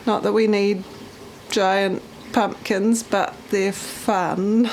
Not that we need giant pumpkins, but they're fun.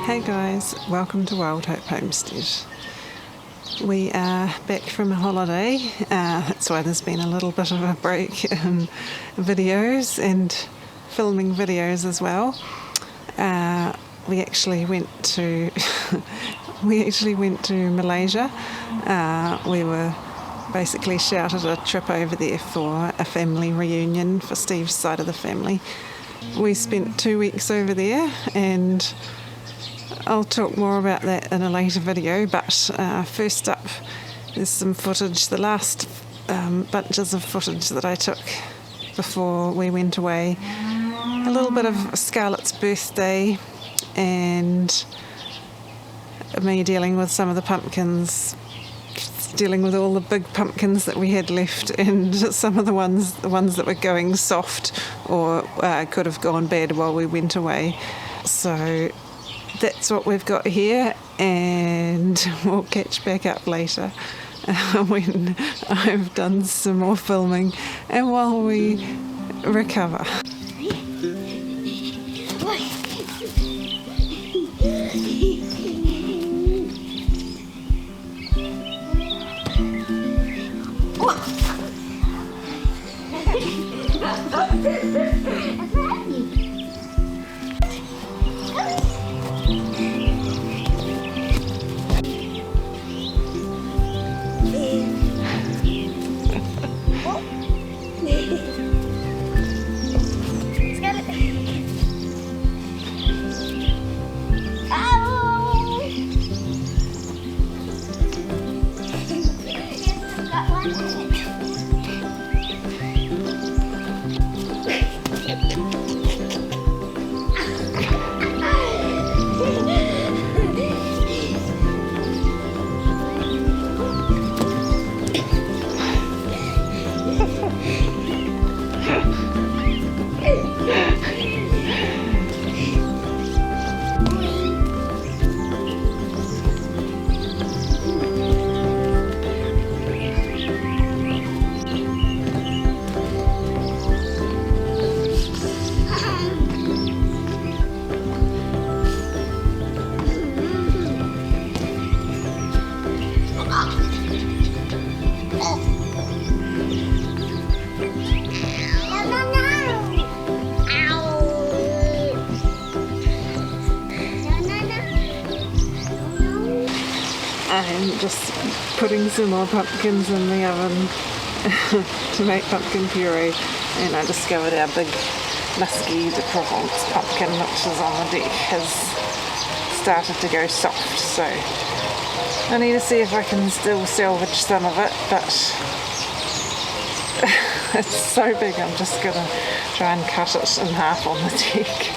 Hey guys, welcome to Wild Hope Homestead. We are back from a holiday, that's why there's been a little bit of a break in videos and filming videos as well. We actually went to Malaysia. We were basically shouted a trip over there for a family reunion for Steve's side of the family. We spent 2 weeks over there, and I'll talk more about that in a later video, but first up there's some footage, the last bunches of footage that I took before we went away. A little bit of Scarlett's birthday and me dealing with some of the pumpkins, dealing with all the big pumpkins that we had left, and some of the ones that were going soft or could have gone bad while we went away. So that's what we've got here, and we'll catch back up later when I've done some more filming and while we recover. I'm just putting some more pumpkins in the oven to make pumpkin puree, and I discovered our big musky de Provence pumpkin, which is on the deck, has started to go soft, so I need to see if I can still salvage some of it, but it's so big I'm just going to try and cut it in half on the deck.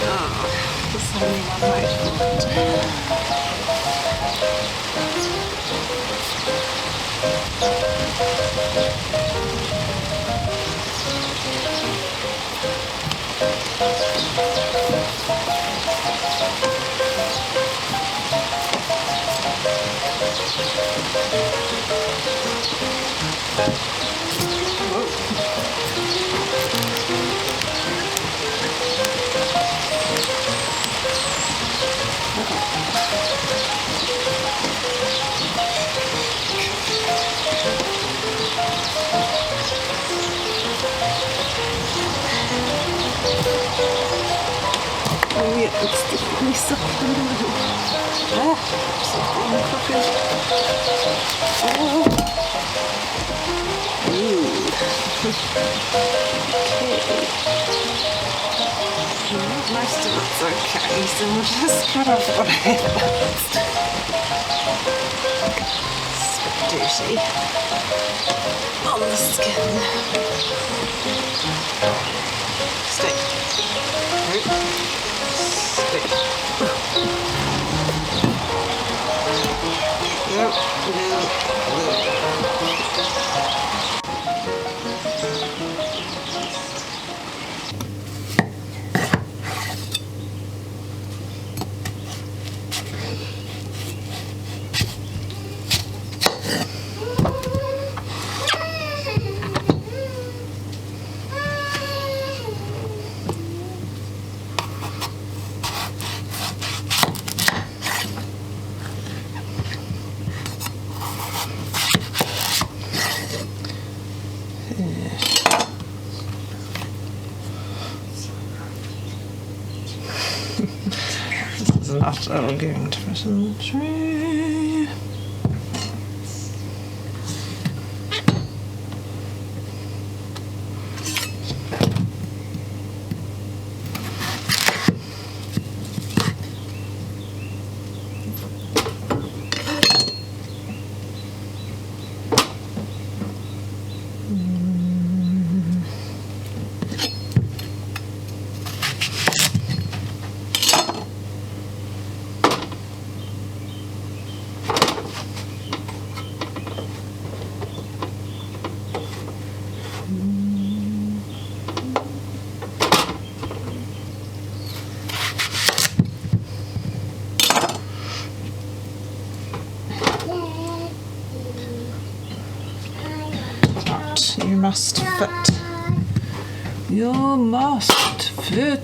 Oh, there's only one way to do it. Oh yeah, it's definitely soft in the middle. Ah, soft in the coffee. Oh. Ooh. Okay. Well, most of it's okay, so we'll just cut off what I have left. It's a bit dirty on the skin. Stay. Nope. This is not all going to put in the tray. You must fit. You must fit.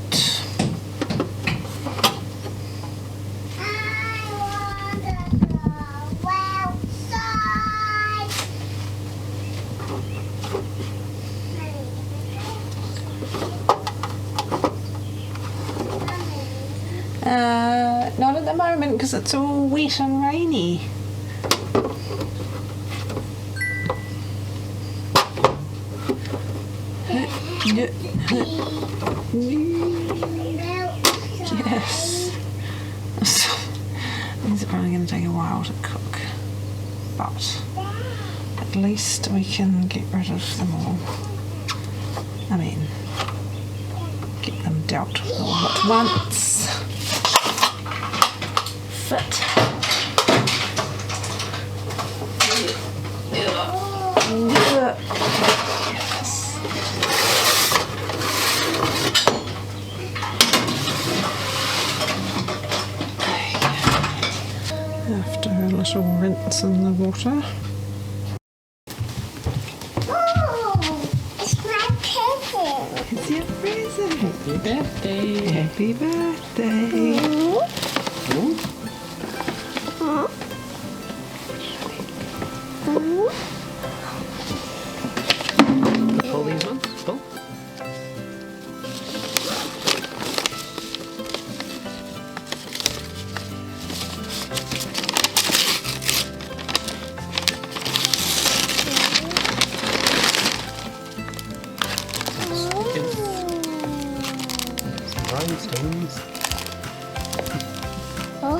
Not at the moment because it's all wet and rainy. Yes. These are probably going to take a while to cook, but at least we can get rid of them all. I mean, get them dealt with all at once. Fit. After a little rinse in the water. Oh, it's my present. It's your present. Happy birthday. Happy birthday. Pull these ones. Pull. Rhinestones. Oh.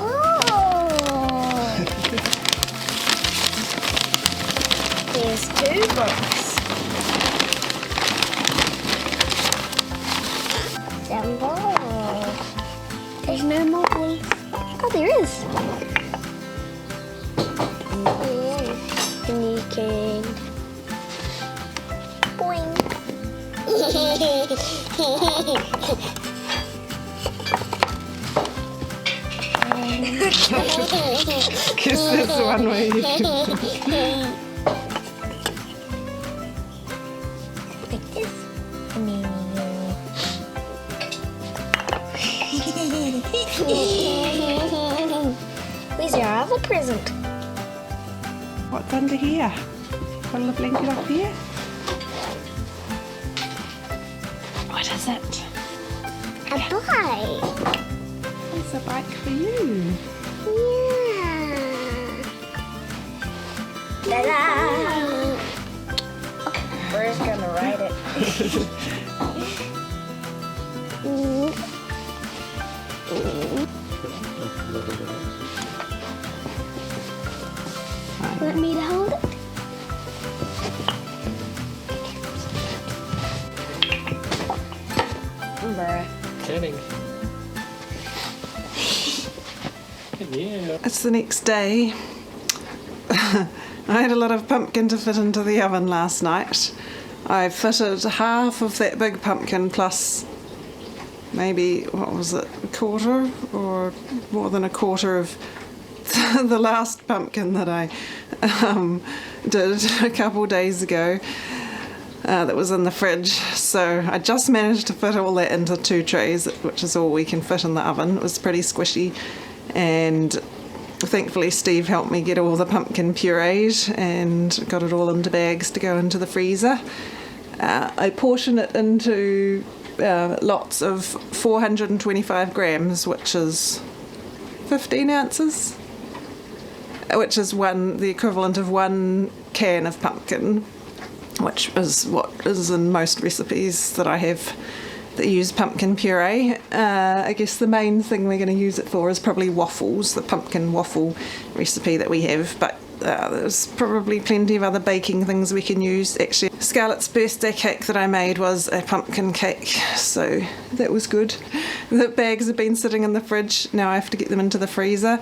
There's 2 books. Some balls. There's no more balls. Oh, there is. Sneaky. Boing. Guess that's one way you can. Like this. Where's your other present? What's under here? Got a little blanket up here. What is it? A bike. It's a bike for you. Yeah. Ta-da! We're gonna ride it. Want me to hold it? Kidding. Yeah. It's the next day. I had a lot of pumpkin to fit into the oven last night. I fitted half of that big pumpkin plus maybe, what was it, a quarter or more than a quarter of the last pumpkin that I did a couple days ago that was in the fridge. So I just managed to fit all that into 2 trays, which is all we can fit in the oven. It was pretty squishy, and thankfully Steve helped me get all the pumpkin pureed and got it all into bags to go into the freezer. I portion it into lots of 425 grams, which is 15 ounces, which is the equivalent of 1 can of pumpkin, which is what is in most recipes that I have that use pumpkin puree. I guess the main thing we're going to use it for is probably waffles, the pumpkin waffle recipe that we have, but there's probably plenty of other baking things we can use. Actually, Scarlett's birthday cake that I made was a pumpkin cake, so that was good. The bags have been sitting in the fridge, now I have to get them into the freezer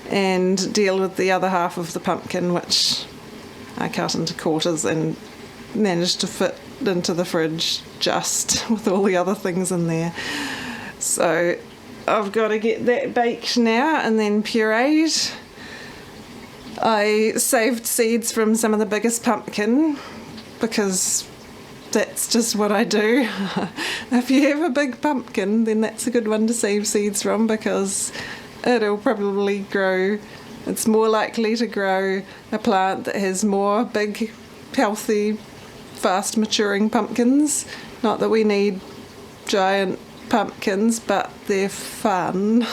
and deal with the other half of the pumpkin, which I cut into quarters and managed to fit into the fridge just with all the other things in there. So I've got to get that baked now and then pureed. I saved seeds from some of the biggest pumpkin because that's just what I do. If you have a big pumpkin, then that's a good one to save seeds from because it'll probably grow. It's more likely to grow a plant that has more big, healthy, fast maturing pumpkins. Not that we need giant pumpkins, but they're fun.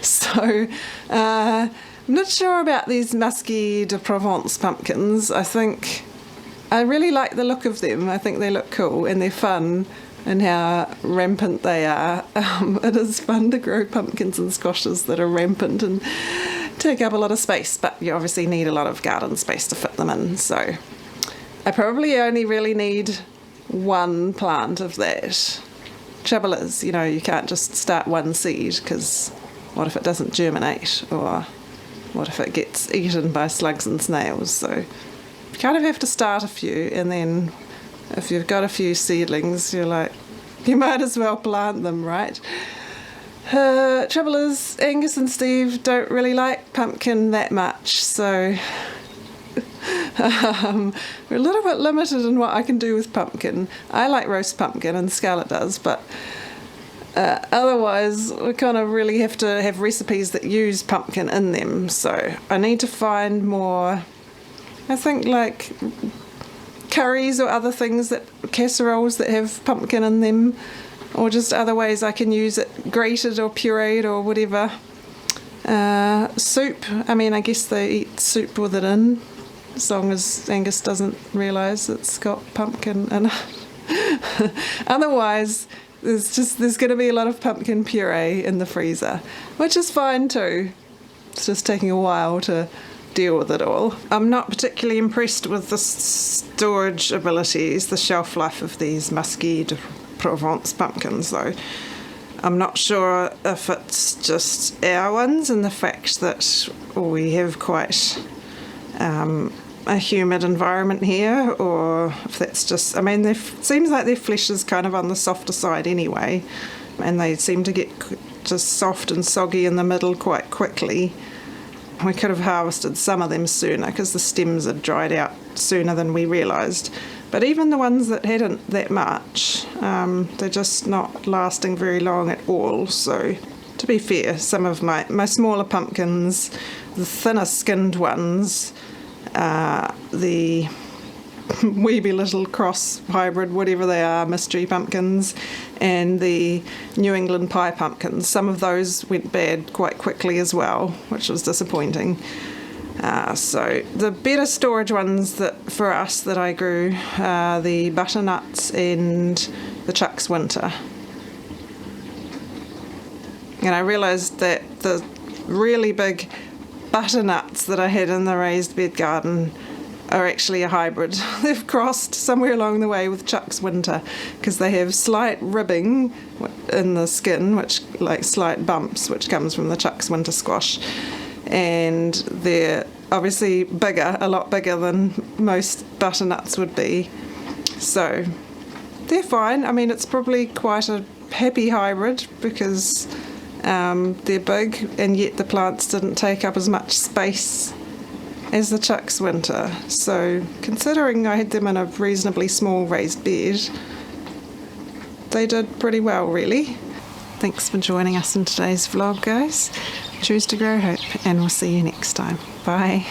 So I'm not sure about these Musky de Provence pumpkins. I really like the look of them. I think they look cool and they're fun and how rampant they are. It is fun to grow pumpkins and squashes that are rampant and take up a lot of space, but you obviously need a lot of garden space to fit them in. So I probably only really need 1 plant of that. Trouble is, you can't just start 1 seed because what if it doesn't germinate, or what if it gets eaten by slugs and snails? So you kind of have to start a few, and then if you've got a few seedlings, you might as well plant them, right? Trouble is, Angus and Steve don't really like pumpkin that much, so we're a little bit limited in what I can do with pumpkin. I like roast pumpkin, and Scarlett does, but otherwise we kind of really have to have recipes that use pumpkin in them. So I need to find more, I think, like curries or other things, casseroles that have pumpkin in them, or just other ways I can use it, grated or pureed or whatever. Soup, I guess they eat soup with it in, as long as Angus doesn't realise it's got pumpkin in it. Otherwise, there's going to be a lot of pumpkin puree in the freezer, which is fine too. It's just taking a while to deal with it all. I'm not particularly impressed with the storage abilities, the shelf life of these Musky de Provence pumpkins though. I'm not sure if it's just our ones and the fact that we have quite a humid environment here, or if that's just, I mean, it seems like their flesh is kind of on the softer side anyway, and they seem to get just soft and soggy in the middle quite quickly. We could have harvested some of them sooner because the stems had dried out sooner than we realised. But even the ones that hadn't that much, they're just not lasting very long at all. So to be fair, some of my smaller pumpkins, the thinner skinned ones, the weeby little cross hybrid, whatever they are, mystery pumpkins, and the New England pie pumpkins, some of those went bad quite quickly as well, which was disappointing. So the better storage ones that for us that I grew are the butternuts and the Chuck's Winter. And I realised that the really big butternuts that I had in the raised bed garden are actually a hybrid. They've crossed somewhere along the way with Chuck's Winter because they have slight ribbing in the skin, which like slight bumps, which comes from the Chuck's Winter squash. And they're obviously bigger, a lot bigger than most butternuts would be. So they're fine. I mean, it's probably quite a happy hybrid because they're big and yet the plants didn't take up as much space as the Chuck's Winter. So considering I had them in a reasonably small raised bed, they did pretty well really. Thanks for joining us in today's vlog, guys. Choose to grow hope, and we'll see you next time. Bye.